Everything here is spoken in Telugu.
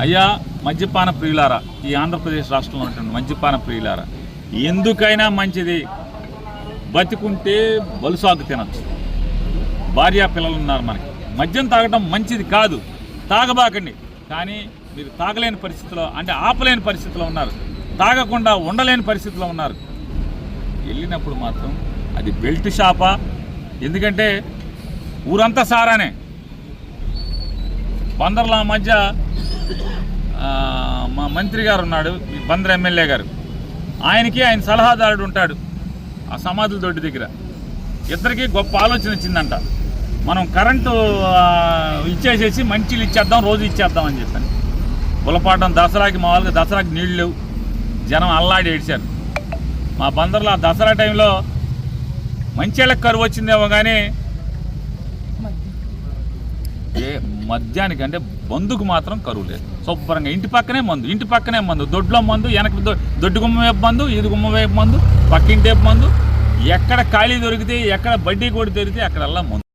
అయ్యా మద్యపాన ప్రియులారా, ఈ ఆంధ్రప్రదేశ్ రాష్ట్రంలో ఉంటుంది మద్యపాన ప్రియులారా, ఎందుకైనా మంచిది బతికుంటే బలుసాగు తినచ్చు. భార్యా పిల్లలు ఉన్నారు మనకి. మద్యం తాగడం మంచిది కాదు, తాగబాకండి. కానీ మీరు తాగలేని పరిస్థితిలో, అంటే ఆపలేని పరిస్థితిలో ఉన్నారు, తాగకుండా ఉండలేని పరిస్థితిలో ఉన్నారు. వెళ్ళినప్పుడు మాత్రం అది బెల్ట్ షాపా? ఎందుకంటే ఊరంతా సారానే. బందర్ల మధ్య మా మంత్రి గారు ఉన్నాడు, బందర్ ఎమ్మెల్యే గారు, ఆయన సలహాదారుడు ఉంటాడు ఆ సమాధుల దొడ్డి దగ్గర. ఇద్దరికి గొప్ప ఆలోచన వచ్చిందంట, మనం కరెంటు ఇచ్చేసేసి మంచిలు ఇచ్చేద్దాం, రోజు ఇచ్చేద్దాం అని చెప్పాను. బులపాటం దసరాకి, మామూలుగా దసరాకి నీళ్ళు లేవు, జనం అల్లాడి ఏడ్చారు. మా బందర్లో ఆ దసరా టైంలో మంచిళ్ళకి కరువు వచ్చిందేమో కానీ మద్యానికి అంటే మందుకు మాత్రం కరువు లేదు. శుభ్రంగా ఇంటి పక్కనే మందు, దొడ్లో మందు, వెనక దొడ్డు గుమ్మ వైపు మందు, ఈదు గుమ్మ వైపు మందు, పక్కింటి వైపు మందు, ఎక్కడ ఖాళీ దొరికితే, ఎక్కడ బడ్డీ కూడా దొరికితే అక్కడల్లా మందు.